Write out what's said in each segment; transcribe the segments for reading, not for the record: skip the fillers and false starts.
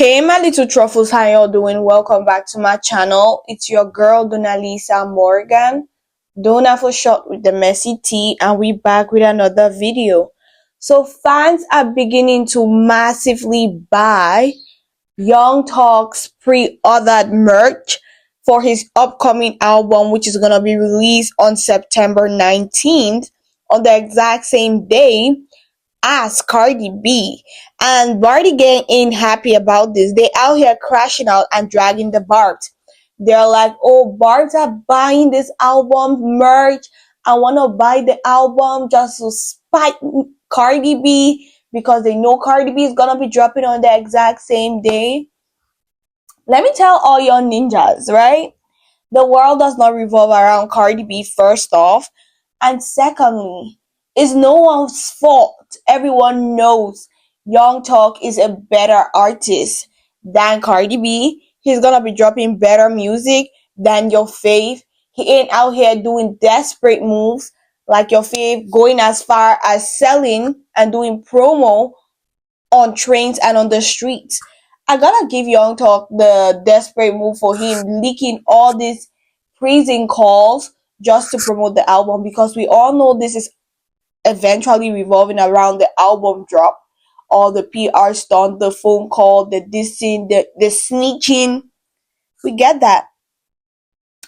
Hey my little truffles, how y'all doing? Welcome back to my channel. It's your girl Donalisa Morgan, Donna for short with the messy T, and we back with another video. So fans are beginning to massively buy Young Talk's pre-ordered merch for his upcoming album, which is gonna be released on September 19th, on the exact same day as Cardi B. And Barty Gang ain't happy about this. They out here crashing out and dragging the Barbs. They're like, oh, Barbs are buying this album merch. I want to buy the album just to spite Cardi B because they know Cardi B is going to be dropping on the exact same day. Let me tell all your ninjas, right? The world does not revolve around Cardi B, first off. And secondly, it's no one's fault. Everyone knows Young Talk is a better artist than Cardi B. He's gonna be dropping better music than your fave. He ain't out here doing desperate moves like your fave, going as far as selling and doing promo on trains and on the streets. I gotta give Young Talk the desperate move for him leaking all these praising calls just to promote the album, because we all know this is eventually revolving around the album drop. All the PR stunt, the phone call, the dissing, the snitching. We get that.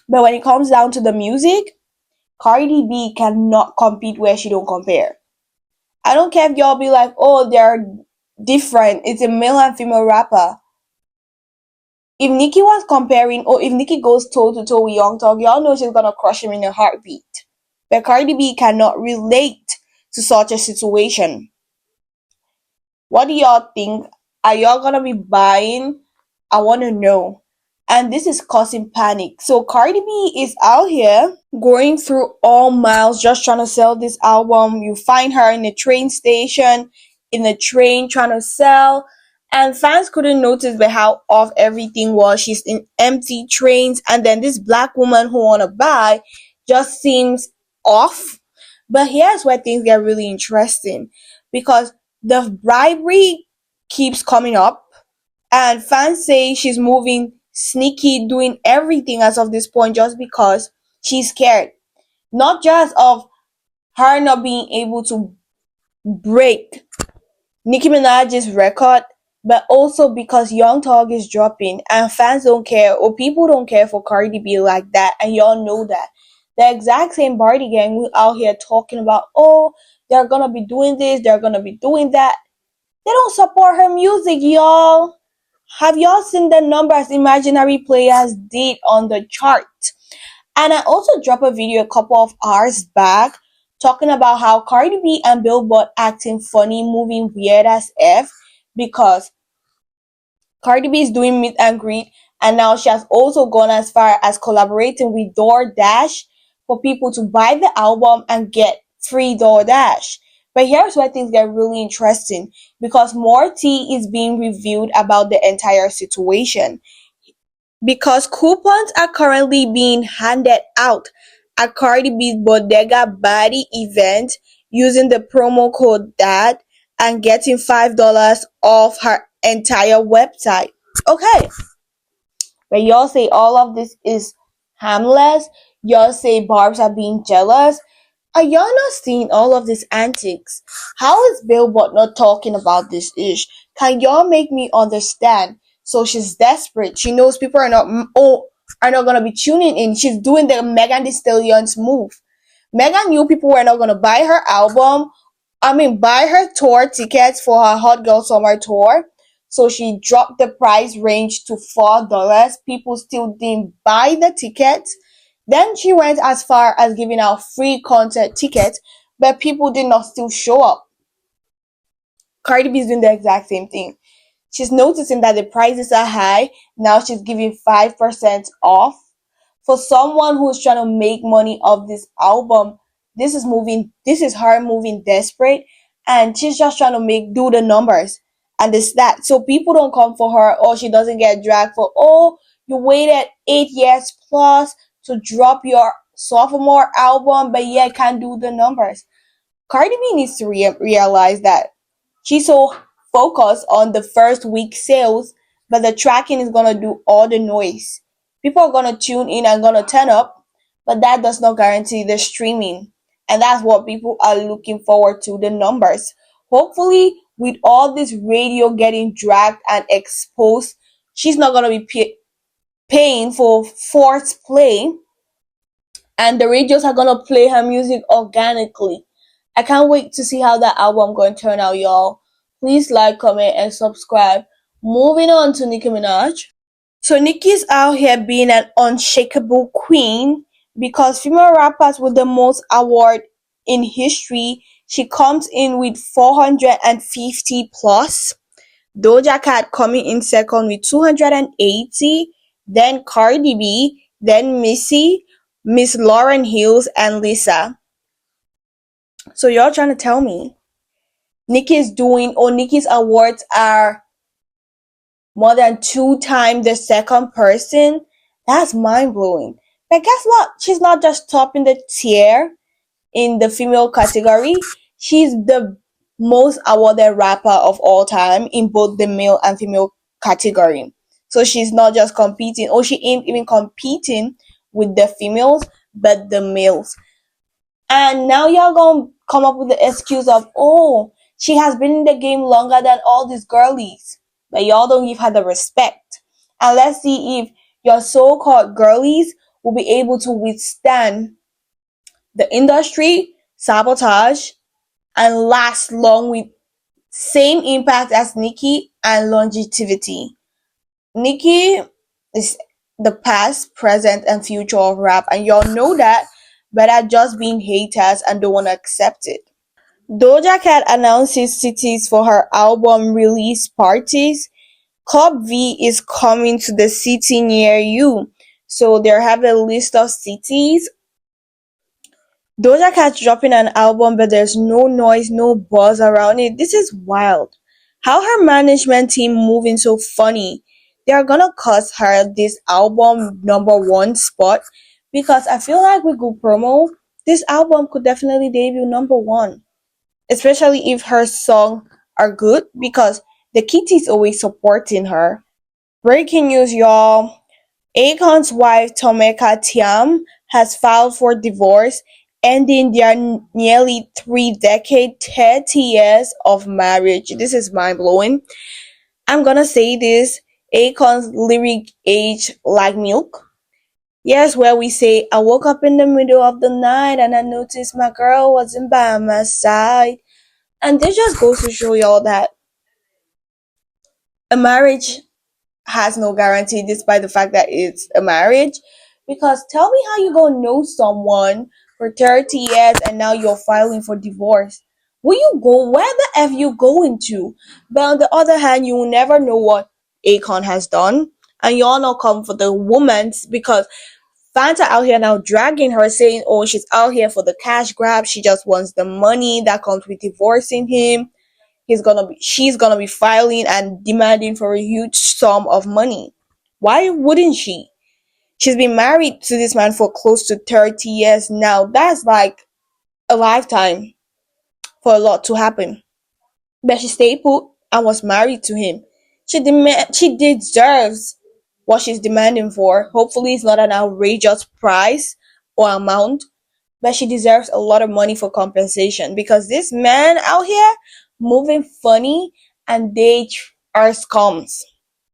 But when it comes down to the music, Cardi B cannot compete where she don't compare. I don't care if y'all be like, oh, they're different. It's a male and female rapper. If Nicki was comparing, or if Nicki goes toe to toe with Young Talk, y'all know she's gonna crush him in a heartbeat. But Cardi B cannot relate to such a situation. What do y'all think? Are y'all gonna be buying? I wanna know. And this is causing panic. So Cardi B is out here going through all miles just trying to sell this album. You find her in the train station, in the train trying to sell. And fans couldn't notice by how off everything was. She's in empty trains, and then this black woman who wanna buy just seems off. But here's where things get really interesting, because the bribery keeps coming up, and fans say she's moving sneaky, doing everything as of this point just because she's scared. Not just of her not being able to break Nicki Minaj's record, but also because Young Talk is dropping and fans don't care, or people don't care for Cardi B like that, and y'all know that. The exact same Barty Gang we out here talking about, oh, they're gonna be doing this, they're gonna be doing that. They don't support her music, y'all. Have y'all seen the numbers Imaginary Players did on the chart? And I also dropped a video a couple of hours back talking about how Cardi B and Billboard acting funny, moving weird as F, because Cardi B is doing meet and greet, and now she has also gone as far as collaborating with DoorDash for people to buy the album and get free DoorDash. But here's where things get really interesting, because more tea is being revealed about the entire situation. Because coupons are currently being handed out at Cardi B's Bodega Body event using the promo code DAD and getting $5 off her entire website. Okay. But y'all say all of this is harmless. Y'all say Barbs are being jealous. Are y'all not seeing all of these antics? How is Billboard not talking about this ish? Can y'all make me understand? So she's desperate. She knows people are not gonna be tuning in. She's doing the Megan Thee Stallion's move. Megan knew people were not gonna buy her album. Buy her tour tickets for her Hot Girl Summer tour. So she dropped the price range to $4. People still didn't buy the tickets. Then she went as far as giving out free concert tickets, but people did not still show up. Cardi B is doing the exact same thing. She's noticing that the prices are high. Now she's giving 5% off. For someone who's trying to make money off this album, this is her moving desperate, and she's just trying to do the numbers and this that. So people don't come for her, or she doesn't get dragged for, oh, you waited 8 years plus to drop your sophomore album, but yeah, can't do the numbers. Cardi B needs to realize that she's so focused on the first week sales but the tracking is gonna do all the noise. People are gonna tune in and gonna turn up, but that does not guarantee the streaming. And that's what people are looking forward to, the numbers. Hopefully, with all this radio getting dragged and exposed, she's not gonna be paying for forced play, and the radios are gonna play her music organically. I can't wait to see how that album gonna turn out, y'all. Please like, comment, and subscribe. Moving on to Nicki Minaj. So Nicki's out here being an unshakable queen because female rappers with the most award in history, she comes in with 450 plus. Doja Cat coming in second with 280, then Cardi B, then Missy, Miss Lauren Hills, and Lisa. So y'all trying to tell me Nicki's awards are more than 2 times the second person? That's mind blowing. But guess what? She's not just topping the tier in the female category. She's the most awarded rapper of all time in both the male and female category. So she's not just competing, or she ain't even competing with the females, but the males. And now y'all gonna come up with the excuse of, oh, she has been in the game longer than all these girlies. But y'all don't give her the respect. And let's see if your so-called girlies will be able to withstand the industry, sabotage, and last long with same impact as Nicki and longevity. Nicki is the past, present, and future of rap, and y'all know that, but are just being haters and don't want to accept it. Doja Cat announces cities for her album release parties. Club V is coming to the city near you. So they have a list of cities. Doja Cat's dropping an album, but there's no noise, no buzz around it. This is wild. How her management team moving so funny. They are gonna cost her this album #1 spot because I feel like with good promo, this album could definitely debut #1, especially if her songs are good because the kitty's always supporting her. Breaking news, y'all. Akon's wife Tomeka Tiam has filed for divorce, ending their nearly 3 decade, 30 years of marriage. This is mind blowing. I'm gonna say this. Akon's lyric age like milk. Yes, where we say, I woke up in the middle of the night and I noticed my girl wasn't by my side. And this just goes to show y'all that a marriage has no guarantee despite the fact that it's a marriage. Because tell me how you gonna know someone for 30 years and now you're filing for divorce. Where you go? Where the F you going to? But on the other hand, you will never know what Akon has done. And you all not come for the woman's because fans are out here now dragging her saying, oh, she's out here for the cash grab. She just wants the money that comes with divorcing him. She's gonna be filing and demanding for a huge sum of money. Why wouldn't she? She's been married to this man for close to 30 years now. That's like a lifetime for a lot to happen. But she stayed put and was married to him. She deserves what she's demanding for. Hopefully it's not an outrageous price or amount, but she deserves a lot of money for compensation because this man out here moving funny and they are scums.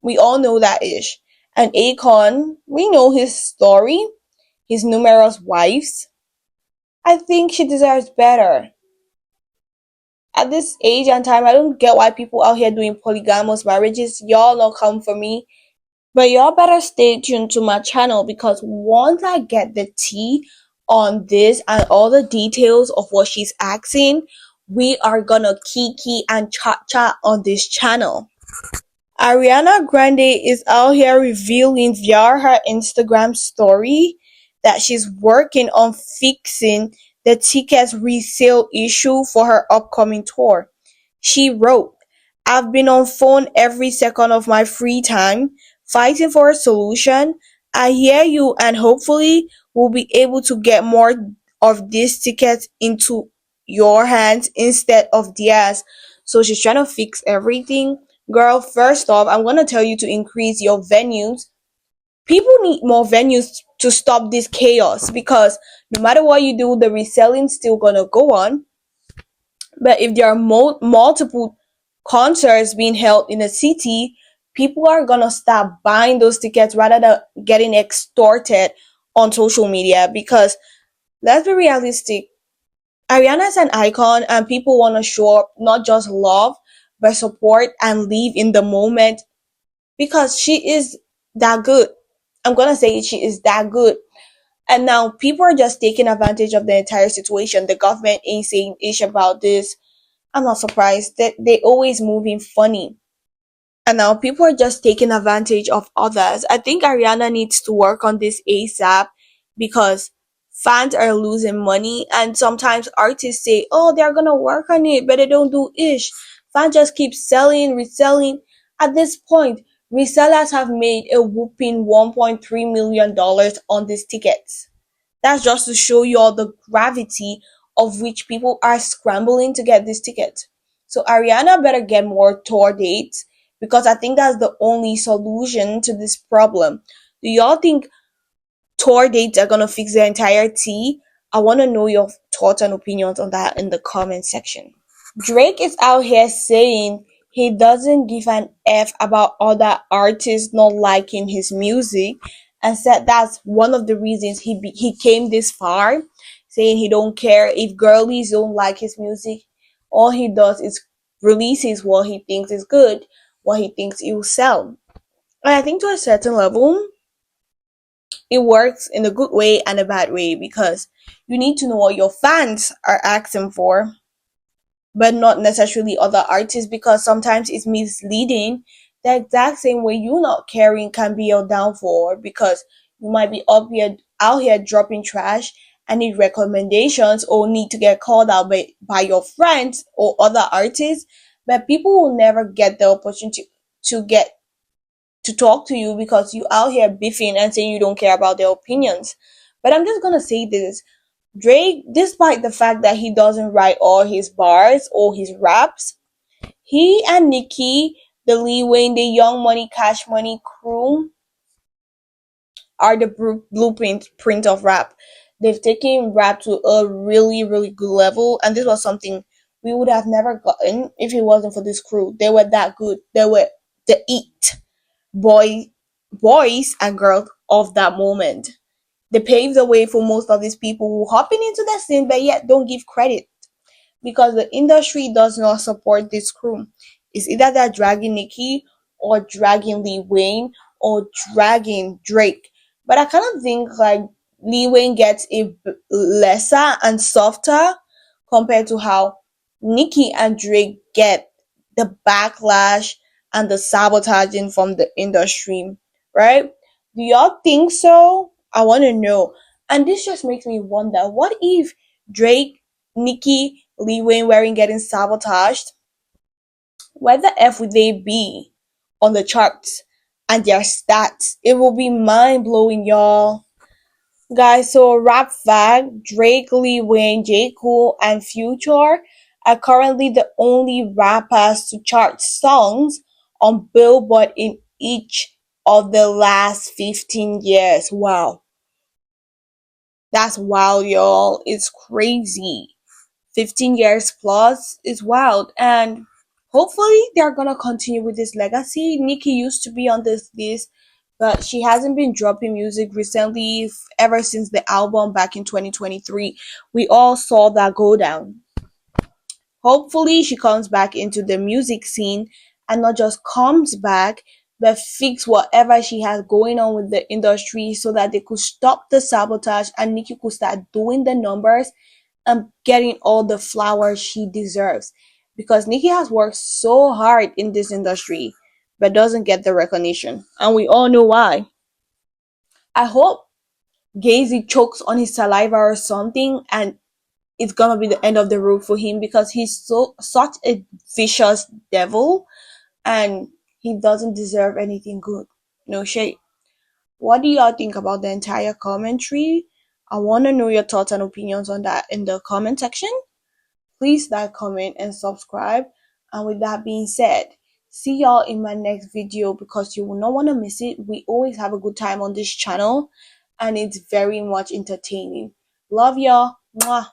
We all know that ish. And Akon, we know his story, his numerous wives. I think she deserves better. At this age and time, I don't get why people out here doing polygamous marriages. Y'all not come for me. But y'all better stay tuned to my channel because once I get the tea on this and all the details of what she's asking, we are gonna kiki and cha-cha on this channel. Ariana Grande is out here revealing via her Instagram story that she's working on fixing the tickets resale issue for her upcoming tour. She wrote, I've been on phone every second of my free time fighting for a solution. I hear you and hopefully we'll be able to get more of these tickets into your hands instead of theirs. So she's trying to fix everything Girl, first off, I'm gonna tell you to increase your venues. People need more venues to stop this chaos because no matter what you do, the reselling's still gonna go on. But if there are multiple concerts being held in a city, people are gonna start buying those tickets rather than getting extorted on social media. Because let's be realistic, Ariana is an icon, and people want to show up not just love, but support and live in the moment because she is that good. I'm gonna say it, she is that good. And now people are just taking advantage of the entire situation. The government ain't saying ish about this. I'm not surprised that they always moving funny. And now people are just taking advantage of others. I think Ariana needs to work on this ASAP because fans are losing money, and sometimes artists say, oh, they're gonna work on it, but they don't do ish. Fans just keep selling, reselling. At this point, resellers have made a whooping $1.3 million on these tickets. That's just to show you all the gravity of which people are scrambling to get this ticket. So Ariana better get more tour dates because I think that's the only solution to this problem. Do y'all think tour dates are gonna fix the entire tea? I wanna know your thoughts and opinions on that in the comment section. Drake is out here saying he doesn't give an F about other artists not liking his music, and said that's one of the reasons he came this far, saying he don't care if girlies don't like his music. All he does is releases what he thinks is good, what he thinks it will sell. And I think to a certain level, it works in a good way and a bad way because you need to know what your fans are asking for, but not necessarily other artists, because sometimes it's misleading. The exact same way you not caring can be your downfall because you might be out here dropping trash and need recommendations or need to get called out by your friends or other artists, but people will never get the opportunity to get to talk to you because you out here beefing and saying you don't care about their opinions. But I'm just gonna say this: Drake, despite the fact that he doesn't write all his bars or his raps, he and Nicki, the Lil Wayne, the Young Money, Cash Money crew are the blueprint print of rap. They've taken rap to a really, really good level, and this was something we would have never gotten if it wasn't for this crew. They were that good. They were the it boy, boys and girls of that moment. They paved the way for most of these people who hopping into the scene but yet don't give credit because the industry does not support this crew. It's either they're dragging Nicki or dragging Lil Wayne or dragging Drake. But I kind of think like Lil Wayne gets lesser and softer compared to how Nicki and Drake get the backlash and the sabotaging from the industry, right? Do y'all think so? I want to know. And this just makes me wonder, what if Drake, Nicki, Lil Wayne weren't getting sabotaged? Where the F would they be on the charts and their stats? It will be mind blowing, y'all. Guys, so rap fact: Drake, Lil Wayne, J. Cole, and Future are currently the only rappers to chart songs on Billboard in each of the last 15 years. Wow. That's wild, y'all. It's crazy. 15 years plus is wild. And hopefully they're gonna continue with this legacy. Nicki used to be on this list, but she hasn't been dropping music recently ever since the album back in 2023. We all saw that go down. Hopefully she comes back into the music scene, and not just comes back, but fix whatever she has going on with the industry so that they could stop the sabotage and Nicki could start doing the numbers and getting all the flowers she deserves. Because Nicki has worked so hard in this industry but doesn't get the recognition. And we all know why. I hope Gazy chokes on his saliva or something and it's gonna be the end of the road for him because he's such a vicious devil and he doesn't deserve anything good. No shade. What do y'all think about the entire commentary? I want to know your thoughts and opinions on that in the comment section. Please like, comment, and subscribe. And with that being said, See y'all in my next video because you will not want to miss it. We always have a good time on this channel and it's very much entertaining. Love y'all. Mwah.